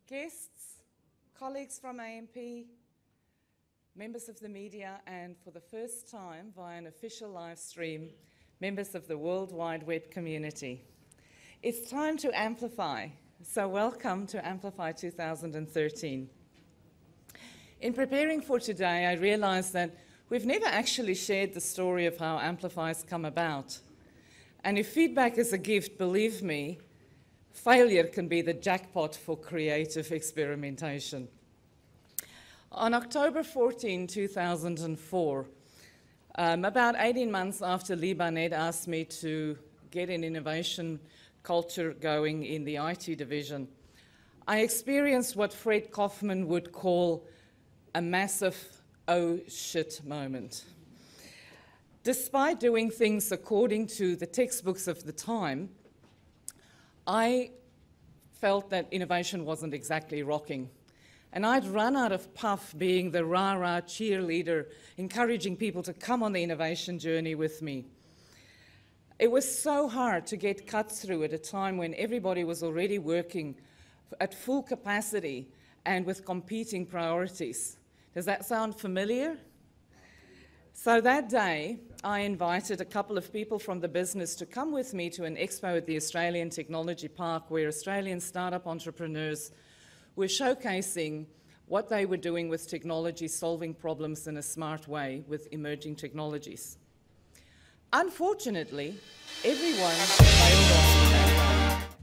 Guests, colleagues from AMP, members of the media, and for the first time via an official live stream, members of the World Wide Web community. It's time to amplify, so welcome to Amplify 2013. In preparing for today, I realized that we've never actually shared the story of how Amplify has come about. And if feedback is a gift, believe me, failure can be the jackpot for creative experimentation. On October 14, 2004, about 18 months after Lee Barnett asked me to get an innovation culture going in the IT division, I experienced what Fred Kaufman would call a massive oh shit moment. Despite doing things according to the textbooks of the time, I felt that innovation wasn't exactly rocking. And I'd run out of puff being the rah-rah cheerleader, encouraging people to come on the innovation journey with me. It was so hard to get cut through at a time when everybody was already working at full capacity and with competing priorities. Does that sound familiar? So that day, I invited a couple of people from the business to come with me to an expo at the Australian Technology Park where Australian startup entrepreneurs were showcasing what they were doing with technology, solving problems in a smart way with emerging technologies. Unfortunately, everyone failed on that day.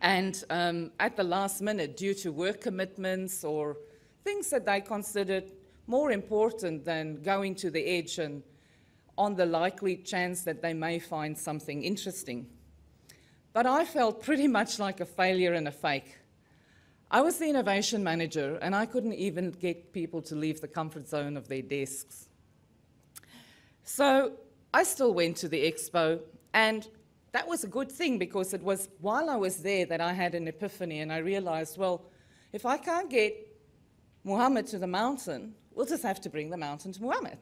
And at the last minute, due to work commitments or things that they considered more important than going to the edge and on the likely chance that they may find something interesting. But I felt pretty much like a failure and a fake. I was the innovation manager and I couldn't even get people to leave the comfort zone of their desks. So I still went to the expo, and that was a good thing because it was while I was there that I had an epiphany and I realized, well, if I can't get Muhammad to the mountain, we'll just have to bring the mountain to Muhammad.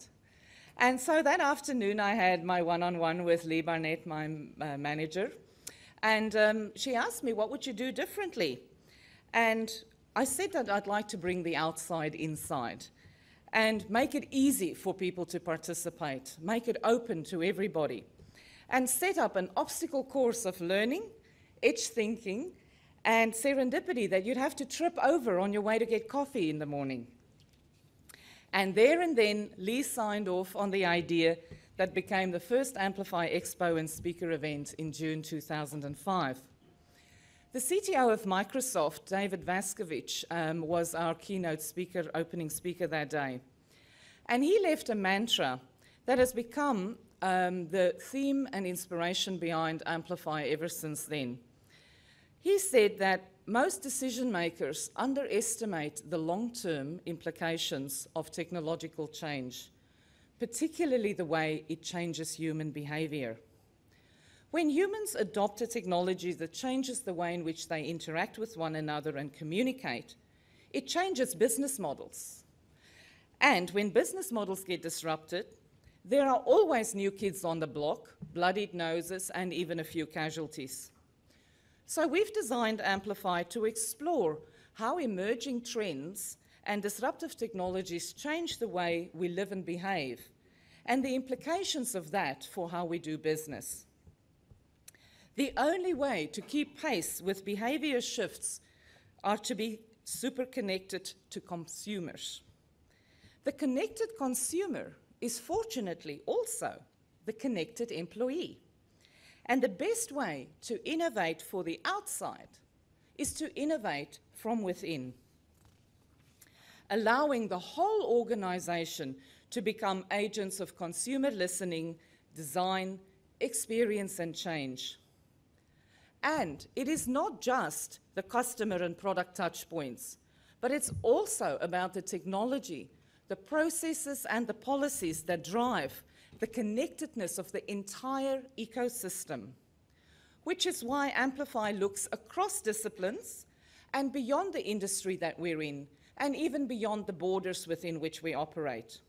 And so that afternoon, I had my one-on-one with Lee Barnett, my manager, and she asked me, what would you do differently? And I said that I'd like to bring the outside inside and make it easy for people to participate, make it open to everybody, and set up an obstacle course of learning, edge thinking, and serendipity that you'd have to trip over on your way to get coffee in the morning. And there and then, Lee signed off on the idea that became the first Amplify Expo and speaker event in June 2005. The CTO of Microsoft, David Vaskovich, was our keynote speaker, opening speaker that day. And he left a mantra that has become the theme and inspiration behind Amplify ever since then. He said that most decision makers underestimate the long-term implications of technological change, particularly the way it changes human behavior. When humans adopt a technology that changes the way in which they interact with one another and communicate, it changes business models. And when business models get disrupted, there are always new kids on the block, bloodied noses, and even a few casualties. So we've designed Amplify to explore how emerging trends and disruptive technologies change the way we live and behave, and the implications of that for how we do business. The only way to keep pace with behavior shifts are to be super connected to consumers. The connected consumer is fortunately also the connected employee. And the best way to innovate for the outside is to innovate from within, allowing the whole organization to become agents of consumer listening, design, experience, and change. And it is not just the customer and product touch points, but it's also about the technology, the processes and the policies that drive the connectedness of the entire ecosystem, which is why Amplify looks across disciplines and beyond the industry that we're in, and even beyond the borders within which we operate.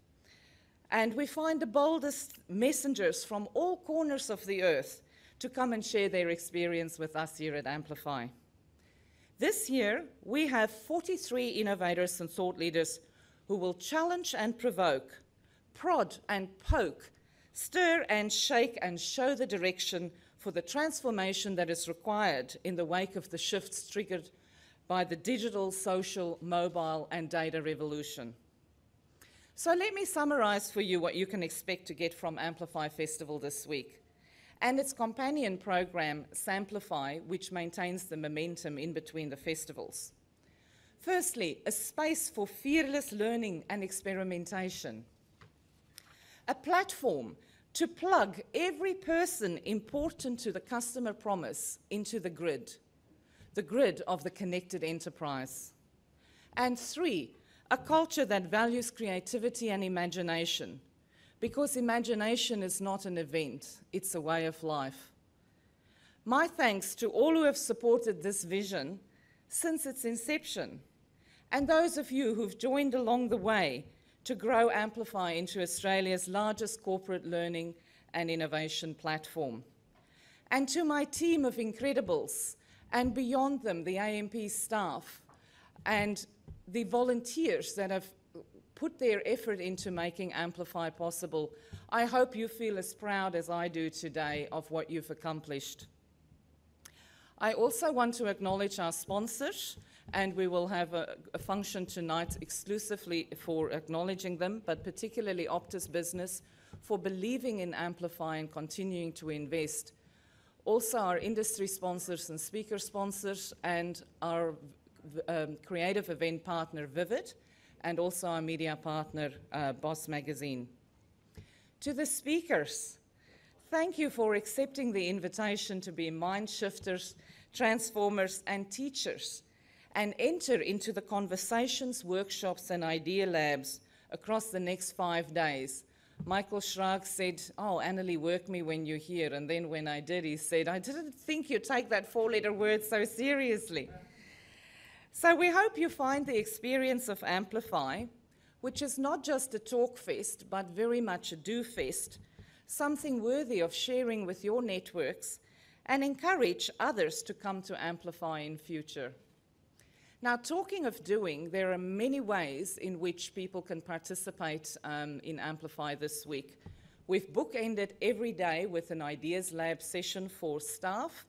And we find the boldest messengers from all corners of the earth to come and share their experience with us here at Amplify. This year, we have 43 innovators and thought leaders who will challenge and provoke, prod and poke, stir and shake and show the direction for the transformation that is required in the wake of the shifts triggered by the digital, social, mobile, and data revolution. So let me summarize for you what you can expect to get from Amplify Festival this week, and its companion program, Samplify, which maintains the momentum in between the festivals. Firstly, a space for fearless learning and experimentation. A platform to plug every person important to the customer promise into the grid of the connected enterprise. And 3, a culture that values creativity and imagination, because imagination is not an event, it's a way of life. My thanks to all who have supported this vision since its inception, and those of you who've joined along the way to grow Amplify into Australia's largest corporate learning and innovation platform. And to my team of incredibles, and beyond them, the AMP staff, and the volunteers that have put their effort into making Amplify possible, I hope you feel as proud as I do today of what you've accomplished. I also want to acknowledge our sponsors, and we will have a function tonight exclusively for acknowledging them, but particularly Optus Business for believing in Amplify and continuing to invest. Also our industry sponsors and speaker sponsors, and our creative event partner Vivid, and also our media partner Boss Magazine. To the speakers, thank you for accepting the invitation to be mind shifters, transformers and teachers, and enter into the conversations, workshops and idea labs across the next 5 days. Michael Schrag said, "Oh, Annalie, work me when you're here." And then when I did, he said, "I didn't think you'd take that 4-letter word so seriously." So we hope you find the experience of Amplify, which is not just a talk fest, but very much a do fest, something worthy of sharing with your networks, and encourage others to come to Amplify in future. Now, talking of doing, there are many ways in which people can participate in Amplify this week. We've bookended every day with an Ideas Lab session for staff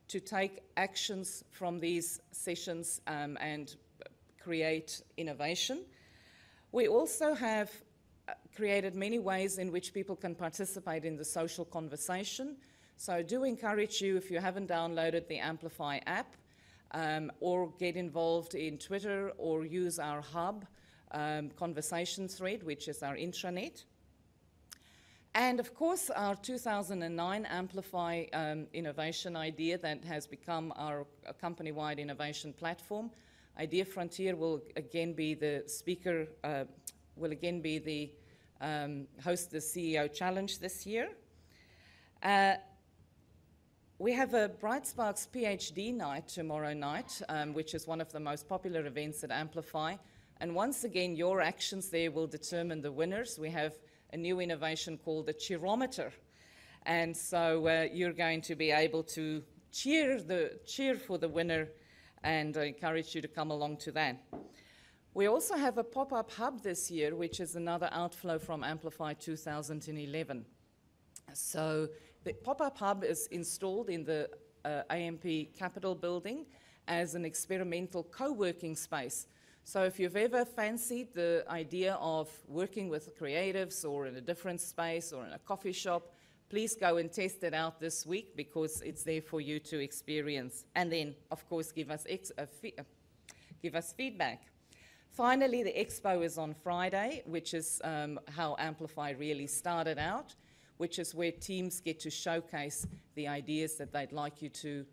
to take actions from these sessions and create innovation. We also have created many ways in which people can participate in the social conversation. So I do encourage you, if you haven't downloaded the Amplify app, or get involved in Twitter, or use our hub conversation thread, which is our intranet. And of course, our 2009 Amplify innovation idea that has become our company-wide innovation platform. Idea Frontier will again be the speaker, host the CEO Challenge this year. We have a Bright Sparks PhD night tomorrow night, which is one of the most popular events at Amplify. And once again, your actions there will determine the winners. We have a new innovation called the cheerometer. And so you're going to be able to cheer for the winner, and I encourage you to come along to that. We also have a pop-up hub this year, which is another outflow from Amplify 2011. So the pop-up hub is installed in the AMP Capitol building as an experimental co-working space. So if you've ever fancied the idea of working with creatives, or in a different space, or in a coffee shop, please go and test it out this week, because it's there for you to experience. And then, of course, give us feedback. Finally, the expo is on Friday, which is how Amplify really started out, which is where teams get to showcase the ideas that they'd like you to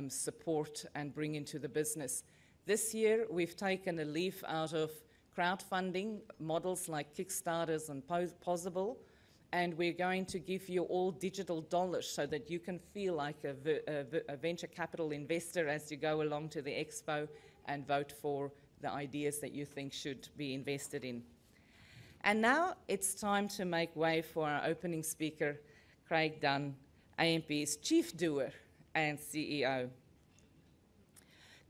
support and bring into the business. This year, we've taken a leaf out of crowdfunding models like Kickstarters and Possible, and we're going to give you all digital dollars so that you can feel like a venture capital investor as you go along to the expo and vote for the ideas that you think should be invested in. And now it's time to make way for our opening speaker, Craig Dunn, AMP's chief doer and CEO.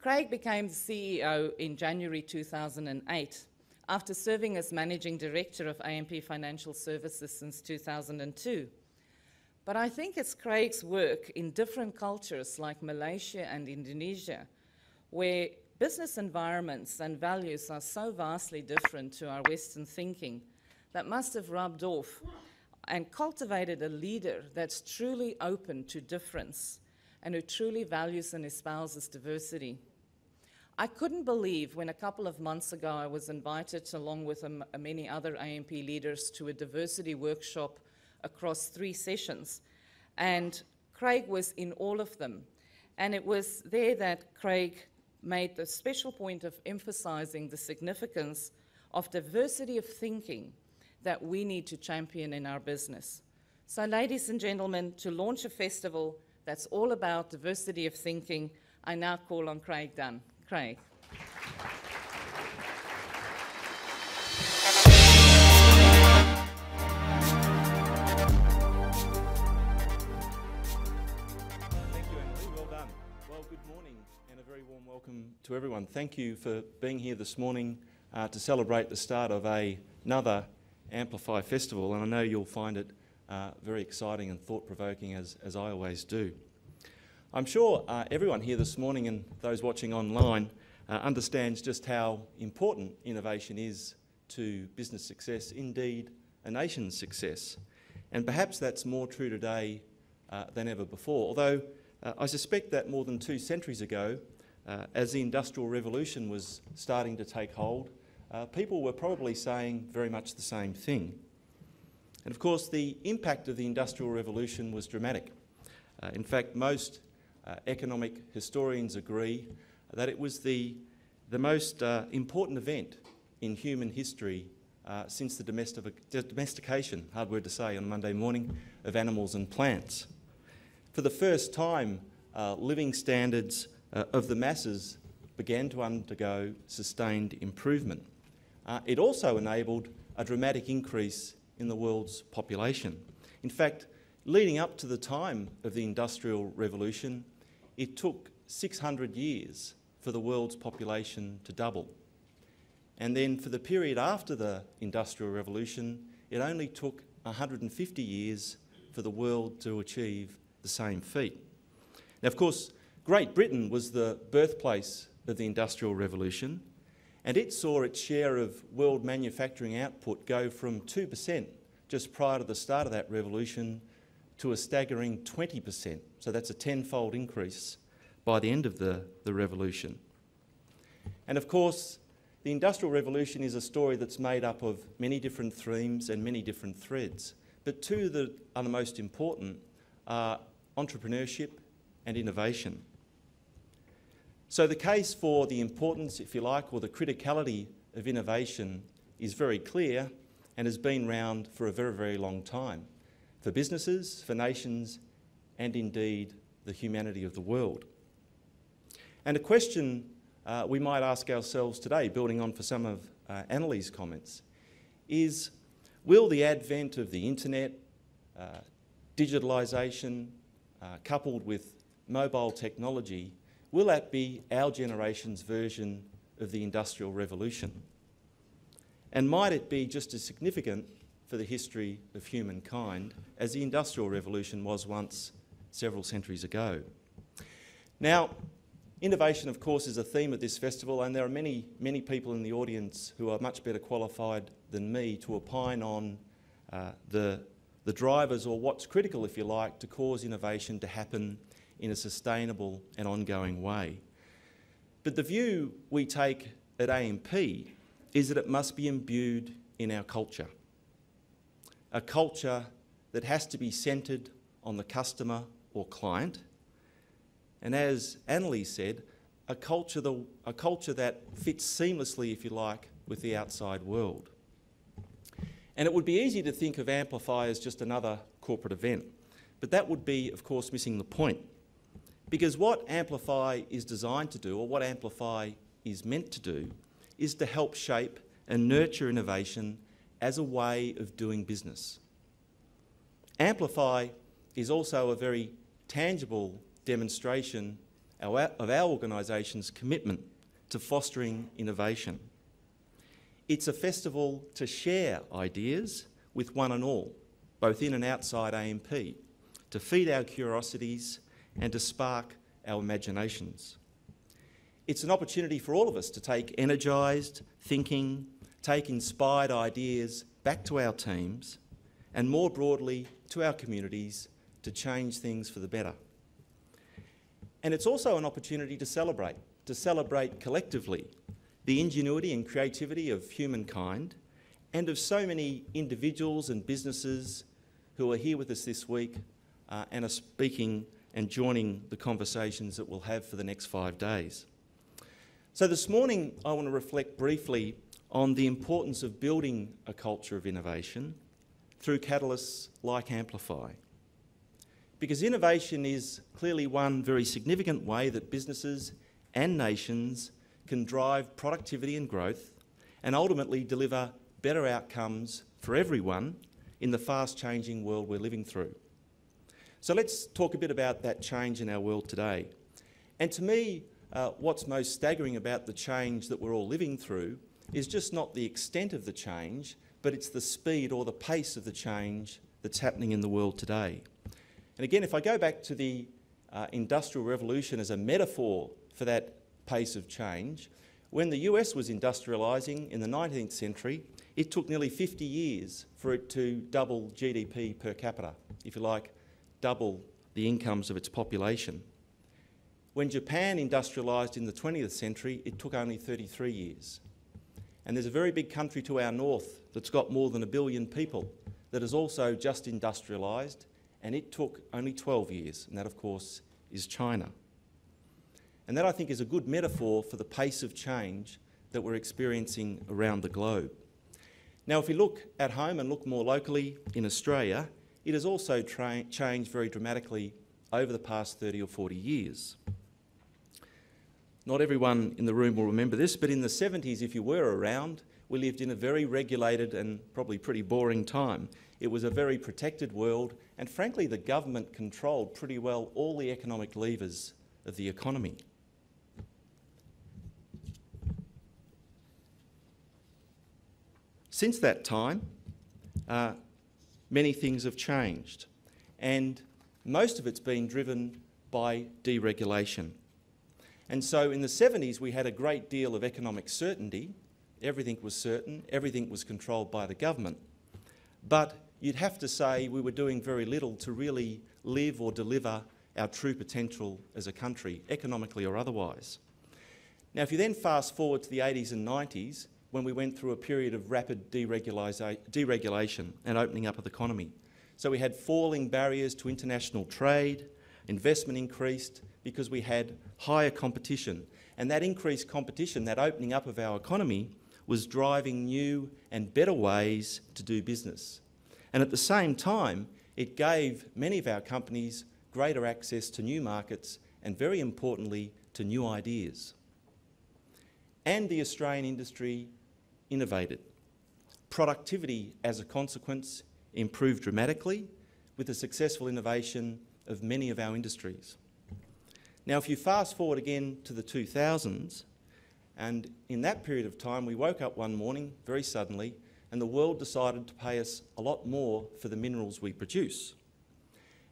Craig became the CEO in January 2008 after serving as managing director of AMP Financial Services since 2002. But I think it's Craig's work in different cultures like Malaysia and Indonesia, where business environments and values are so vastly different to our Western thinking, that must have rubbed off and cultivated a leader that's truly open to difference and who truly values and espouses diversity. I couldn't believe when a couple of months ago I was invited, along with many other AMP leaders, to a diversity workshop across 3 sessions. And Craig was in all of them. And it was there that Craig made the special point of emphasizing the significance of diversity of thinking that we need to champion in our business. So, ladies and gentlemen, to launch a festival that's all about diversity of thinking, I now call on Craig Dunn. Craig. Thank you, Emily. Well done. Well, good morning and a very warm welcome to everyone. Thank you for being here this morning to celebrate the start of another Amplify festival, and I know you'll find it very exciting and thought-provoking, as I always do. I'm sure everyone here this morning and those watching online understands just how important innovation is to business success, indeed a nation's success. And perhaps that's more true today than ever before, although I suspect that more than 2 centuries ago, as the Industrial Revolution was starting to take hold, people were probably saying very much the same thing. And of course, the impact of the Industrial Revolution was dramatic. In fact, most economic historians agree that it was the most important event in human history since the domestication, hard word to say on Monday morning, of animals and plants. For the first time, living standards of the masses began to undergo sustained improvement. It also enabled a dramatic increase in the world's population. In fact, leading up to the time of the Industrial Revolution, it took 600 years for the world's population to double. And then for the period after the Industrial Revolution, it only took 150 years for the world to achieve the same feat. Now, of course, Great Britain was the birthplace of the Industrial Revolution, and it saw its share of world manufacturing output go from 2% just prior to the start of that revolution to a staggering 20%. So that's a 10-fold increase by the end of the revolution. And of course, the Industrial Revolution is a story that's made up of many different themes and many different threads. But 2 that are the most important are entrepreneurship and innovation. So the case for the importance, if you like, or the criticality of innovation is very clear and has been around for a very, very long time, for businesses, for nations, and indeed the humanity of the world. And a question we might ask ourselves today, building on for some of Annalie's comments, is will the advent of the internet, digitalisation, coupled with mobile technology, will that be our generation's version of the Industrial Revolution? And might it be just as significant for the history of humankind as the Industrial Revolution was once several centuries ago? Now, innovation, of course, is a theme of this festival, and there are many, many people in the audience who are much better qualified than me to opine on the drivers, or what's critical, if you like, to cause innovation to happen in a sustainable and ongoing way. But the view we take at AMP is that it must be imbued in our culture. A culture that has to be centred on the customer or client, and as Annalie said, a culture that fits seamlessly, if you like, with the outside world. And it would be easy to think of Amplify as just another corporate event, but that would be, of course, missing the point. Because what Amplify is designed to do, or what Amplify is meant to do, is to help shape and nurture innovation as a way of doing business. Amplify is also a very tangible demonstration of our organisation's commitment to fostering innovation. It's a festival to share ideas with one and all, both in and outside AMP, to feed our curiosities and to spark our imaginations. It's an opportunity for all of us to take energised thinking, take inspired ideas back to our teams, and more broadly to our communities to change things for the better. And it's also an opportunity to celebrate collectively the ingenuity and creativity of humankind and of so many individuals and businesses who are here with us this week and are speaking and joining the conversations that we'll have for the next 5 days. So this morning I want to reflect briefly on the importance of building a culture of innovation through catalysts like Amplify. Because innovation is clearly one very significant way that businesses and nations can drive productivity and growth and ultimately deliver better outcomes for everyone in the fast-changing world we're living through. So let's talk a bit about that change in our world today. And to me, what's most staggering about the change that we're all living through is just not the extent of the change, but it's the speed or the pace of the change that's happening in the world today. And again, if I go back to the Industrial Revolution as a metaphor for that pace of change, when the US was industrialising in the 19th century, it took nearly 50 years for it to double GDP per capita, if you like, double the incomes of its population. When Japan industrialised in the 20th century, it took only 33 years. And there's a very big country to our north that's got more than 1 billion people that has also just industrialised, and it took only 12 years, and that, of course, is China. And that, I think, is a good metaphor for the pace of change that we're experiencing around the globe. Now, if we look at home and look more locally in Australia, it has also changed very dramatically over the past 30 or 40 years. Not everyone in the room will remember this, but in the 70s, if you were around, we lived in a very regulated and probably pretty boring time. It was a very protected world, and frankly, the government controlled pretty well all the economic levers of the economy. Since that time, many things have changed, and most of it's been driven by deregulation. And so in the 70s, we had a great deal of economic certainty. Everything was certain, everything was controlled by the government. But you'd have to say we were doing very little to really live or deliver our true potential as a country, economically or otherwise. Now, if you then fast forward to the 80s and 90s, when we went through a period of rapid deregulation and opening up of the economy. So we had falling barriers to international trade, investment increased because we had higher competition. And that increased competition, that opening up of our economy, was driving new and better ways to do business. And at the same time, it gave many of our companies greater access to new markets and, very importantly, to new ideas. And the Australian industry innovated. Productivity, as a consequence, improved dramatically with the successful innovation of many of our industries. Now, if you fast forward again to the 2000s, and in that period of time, we woke up one morning very suddenly and the world decided to pay us a lot more for the minerals we produce.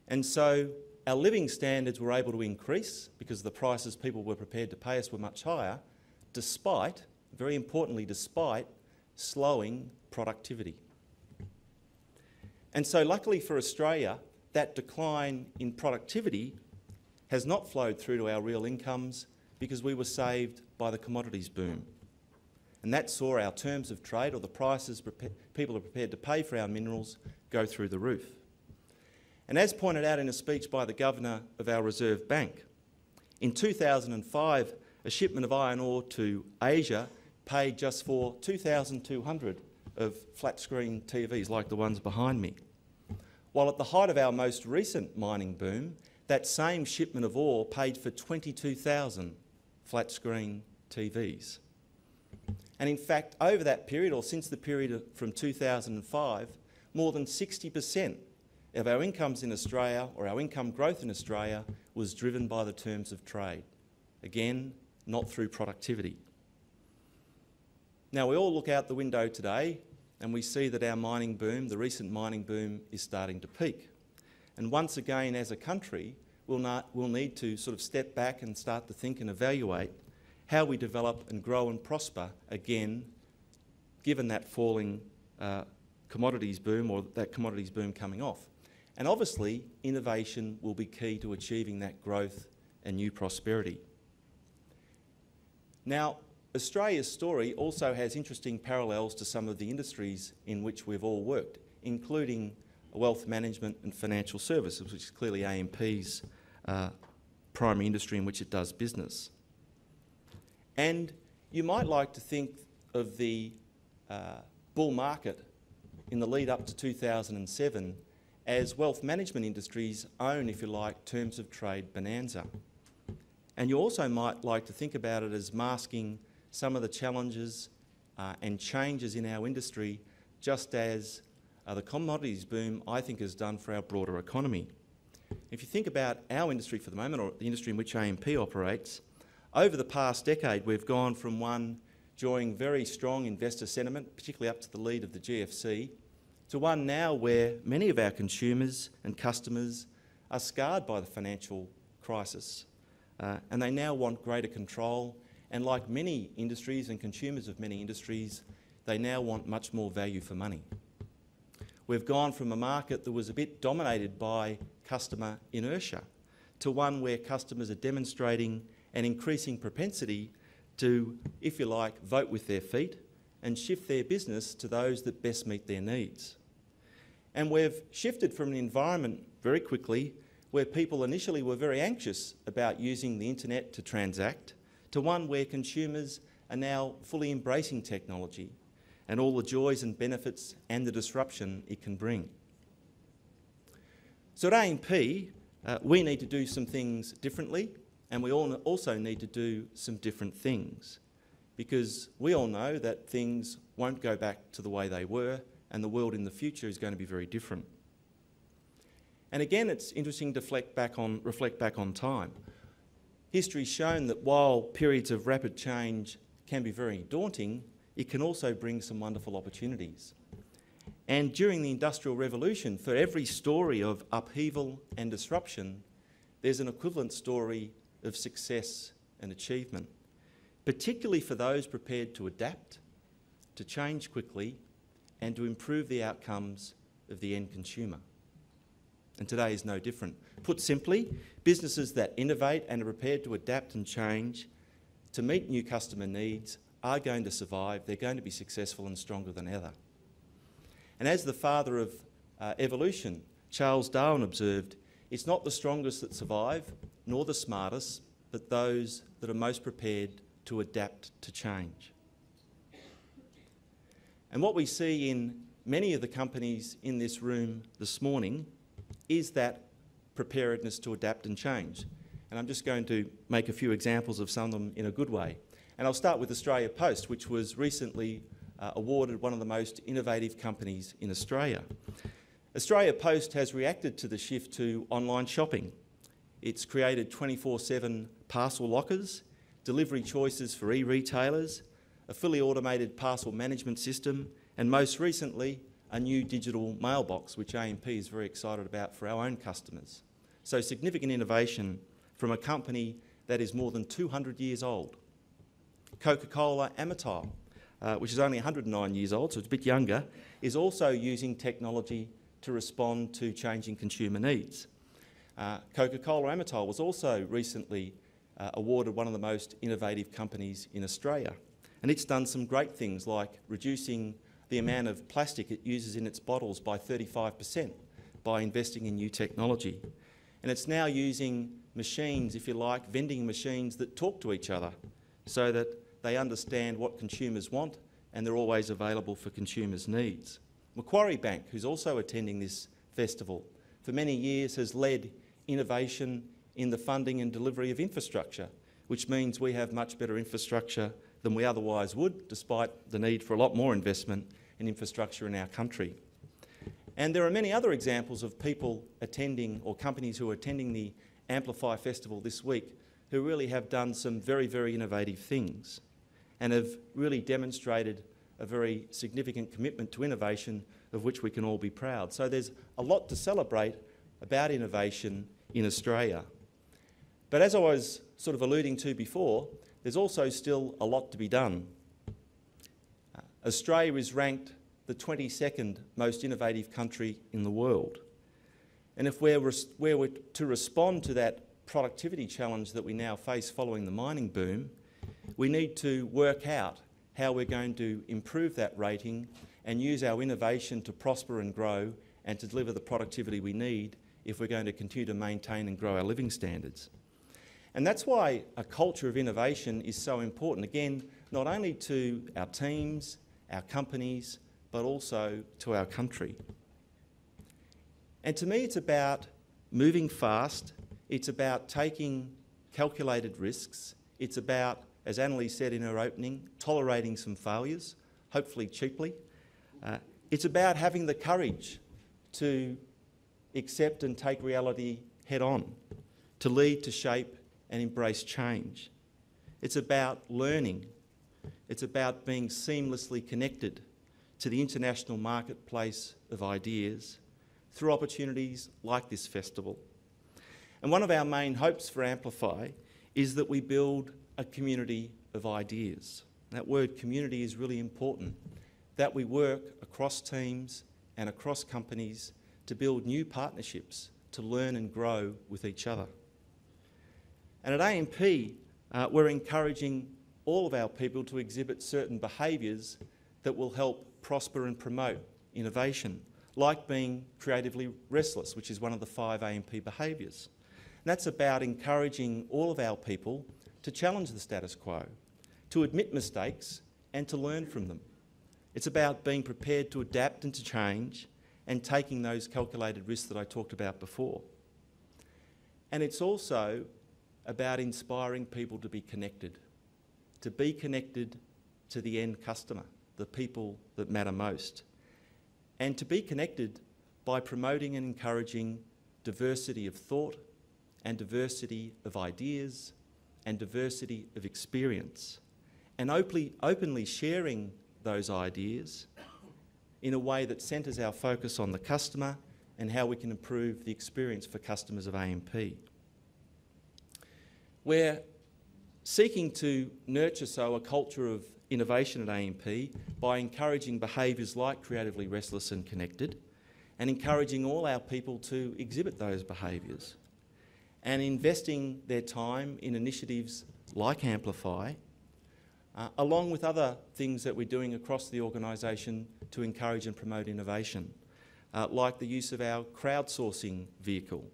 And so our living standards were able to increase because the prices people were prepared to pay us were much higher, despite, very importantly, despite slowing productivity. And so luckily for Australia, that decline in productivity has not flowed through to our real incomes because we were saved by the commodities boom. And that saw our terms of trade, or the prices people are prepared to pay for our minerals, go through the roof. And as pointed out in a speech by the Governor of our Reserve Bank, in 2005, a shipment of iron ore to Asia paid just for 2,200 of flat-screen TVs like the ones behind me. While at the height of our most recent mining boom, that same shipment of ore paid for 22,000 flat-screen TVs. And in fact, over that period, or since the period from 2005, more than 60% of our incomes in Australia, or our income growth in Australia, was driven by the terms of trade. Again, not through productivity. Now, we all look out the window today and we see that our mining boom, the recent mining boom, is starting to peak. And once again, as a country, we'll need to sort of step back and start to think and evaluate how we develop and grow and prosper again, given that falling commodities boom, or that commodities boom coming off. And obviously, innovation will be key to achieving that growth and new prosperity. Now, Australia's story also has interesting parallels to some of the industries in which we've all worked, including wealth management and financial services, which is clearly AMP's primary industry in which it does business. And you might like to think of the bull market in the lead up to 2007 as wealth management industries own, if you like, terms of trade bonanza. And you also might like to think about it as masking some of the challenges and changes in our industry, just as the commodities boom, I think, has done for our broader economy. If you think about our industry for the moment, or the industry in which AMP operates, over the past decade we've gone from one enjoying very strong investor sentiment, particularly up to the lead of the GFC, to one now where many of our consumers and customers are scarred by the financial crisis, and they now want greater control, and like many industries and consumers of many industries, they now want much more value for money. We've gone from a market that was a bit dominated by customer inertia to one where customers are demonstrating an increasing propensity to, if you like, vote with their feet and shift their business to those that best meet their needs. And we've shifted from an environment very quickly where people initially were very anxious about using the internet to transact, to one where consumers are now fully embracing technology and all the joys and benefits and the disruption it can bring. So at AMP, we need to do some things differently, and we all also need to do some different things, because we all know that things won't go back to the way they were, and the world in the future is going to be very different. And again, it's interesting to reflect back on time. History's shown that while periods of rapid change can be very daunting, it can also bring some wonderful opportunities. And during the Industrial Revolution, for every story of upheaval and disruption, there's an equivalent story of success and achievement, particularly for those prepared to adapt, to change quickly, and to improve the outcomes of the end consumer. And today is no different. Put simply, businesses that innovate and are prepared to adapt and change to meet new customer needs are going to survive, they're going to be successful and stronger than ever. And as the father of evolution, Charles Darwin, observed, it's not the strongest that survive, nor the smartest, but those that are most prepared to adapt to change. And what we see in many of the companies in this room this morning is that preparedness to adapt and change. And I'm just going to make a few examples of some of them in a good way. And I'll start with Australia Post, which was recently awarded one of the most innovative companies in Australia. Australia Post has reacted to the shift to online shopping. It's created 24/7 parcel lockers, delivery choices for e-retailers, a fully automated parcel management system, and most recently, a new digital mailbox, which AMP is very excited about for our own customers. So significant innovation from a company that is more than 200 years old. Coca-Cola Amatil, which is only 109 years old, so it's a bit younger, is also using technology to respond to changing consumer needs. Coca-Cola Amatil was also recently awarded one of the most innovative companies in Australia. And it's done some great things like reducing the amount of plastic it uses in its bottles by 35% by investing in new technology. And it's now using machines, if you like, vending machines that talk to each other so that they understand what consumers want and they're always available for consumers' needs. Macquarie Bank, who's also attending this festival, for many years has led innovation in the funding and delivery of infrastructure, which means we have much better infrastructure than we otherwise would, despite the need for a lot more investment in infrastructure in our country. And there are many other examples of people attending, or companies who are attending the Amplify Festival this week, who really have done some very, very innovative things and have really demonstrated a very significant commitment to innovation of which we can all be proud. So there's a lot to celebrate about innovation in Australia. But as I was sort of alluding to before, there's also still a lot to be done. Australia is ranked the 22nd most innovative country in the world. And if we're to respond to that productivity challenge that we now face following the mining boom, we need to work out how we're going to improve that rating and use our innovation to prosper and grow and to deliver the productivity we need if we're going to continue to maintain and grow our living standards. And that's why a culture of innovation is so important, again, not only to our teams, our companies, but also to our country. And to me, it's about moving fast, it's about taking calculated risks, it's about, as Annalise said in her opening, tolerating some failures, hopefully cheaply. It's about having the courage to accept and take reality head on, to lead, to shape and embrace change. It's about learning. It's about being seamlessly connected to the international marketplace of ideas through opportunities like this festival. And one of our main hopes for Amplify is that we build a community of ideas. That word community is really important, that we work across teams and across companies to build new partnerships, to learn and grow with each other. And at AMP, we're encouraging all of our people to exhibit certain behaviours that will help prosper and promote innovation, like being creatively restless, which is one of the 5 AMP behaviours. And that's about encouraging all of our people to challenge the status quo, to admit mistakes and to learn from them. It's about being prepared to adapt and to change and taking those calculated risks that I talked about before. And it's also about inspiring people to be connected to the end customer, the people that matter most, and to be connected by promoting and encouraging diversity of thought and diversity of ideas and diversity of experience, and openly sharing those ideas in a way that centres our focus on the customer and how we can improve the experience for customers of AMP. We're seeking to nurture a culture of innovation at AMP by encouraging behaviours like creatively restless and connected, and encouraging all our people to exhibit those behaviours, and investing their time in initiatives like Amplify, along with other things that we're doing across the organisation to encourage and promote innovation, like the use of our crowdsourcing vehicle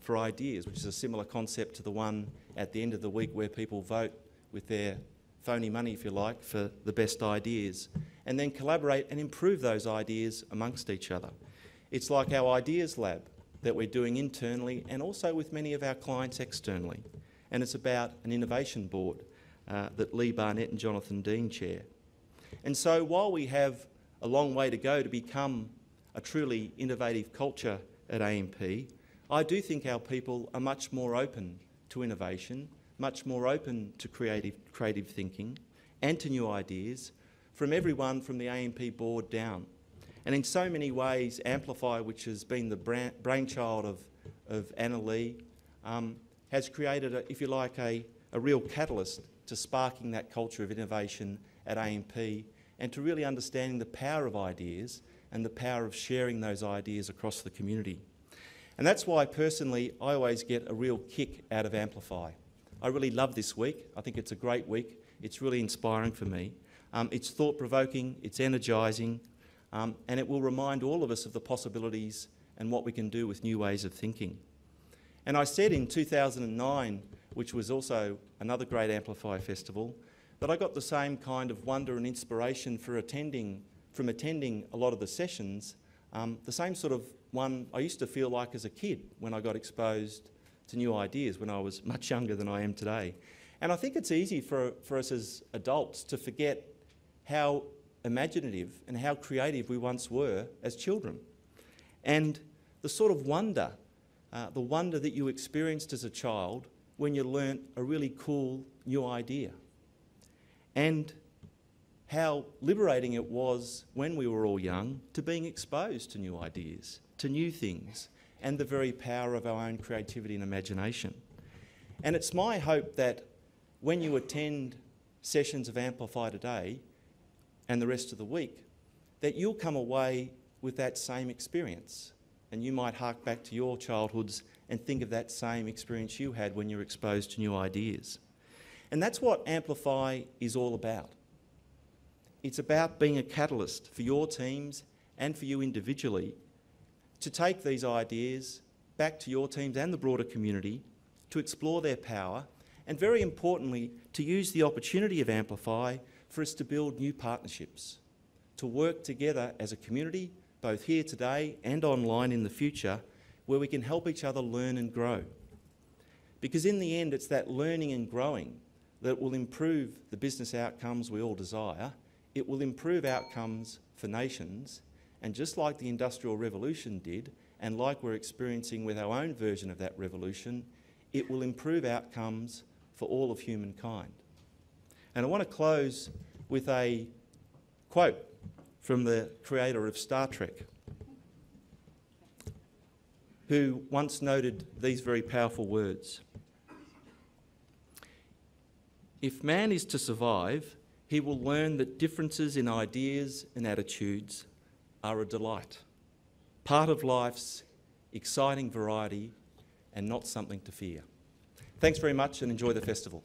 for ideas, which is a similar concept to the one at the end of the week where people vote with their phony money, if you like, for the best ideas, and then collaborate and improve those ideas amongst each other. It's like our ideas lab that we're doing internally and also with many of our clients externally. And it's about an innovation board that Lee Barnett and Jonathan Dean chair. And so while we have a long way to go to become a truly innovative culture at AMP, I do think our people are much more open to innovation, much more open to creative thinking and to new ideas from everyone from the AMP board down. And in so many ways, Amplify, which has been the brainchild of Anna Lee, has created, if you like, a real catalyst to sparking that culture of innovation at AMP and to really understanding the power of ideas and the power of sharing those ideas across the community. And that's why, personally, I always get a real kick out of Amplify. I really love this week. I think it's a great week. It's really inspiring for me. It's thought-provoking, it's energising, and it will remind all of us of the possibilities and what we can do with new ways of thinking. And I said in 2009, which was also another great Amplify festival, that I got the same kind of wonder and inspiration from attending a lot of the sessions, the same sort of one I used to feel like as a kid when I got exposed to new ideas when I was much younger than I am today. And I think it's easy for us as adults to forget how imaginative and how creative we once were as children. And the sort of wonder, the wonder that you experienced as a child when you learnt a really cool new idea. And how liberating it was when we were all young to being exposed to new ideas, to new things, and the very power of our own creativity and imagination. And it's my hope that when you attend sessions of Amplify today and the rest of the week, that you'll come away with that same experience. And you might hark back to your childhoods and think of that same experience you had when you were exposed to new ideas. And that's what Amplify is all about. It's about being a catalyst for your teams and for you individually to take these ideas back to your teams and the broader community, to explore their power, and very importantly, to use the opportunity of Amplify for us to build new partnerships, to work together as a community, both here today and online in the future, where we can help each other learn and grow. Because in the end, it's that learning and growing that will improve the business outcomes we all desire. It will improve outcomes for nations, and just like the Industrial Revolution did, and like we're experiencing with our own version of that revolution, it will improve outcomes for all of humankind. And I want to close with a quote from the creator of Star Trek, who once noted these very powerful words: "If man is to survive, he will learn that differences in ideas and attitudes are a delight, part of life's exciting variety and not something to fear." Thanks very much and enjoy the festival.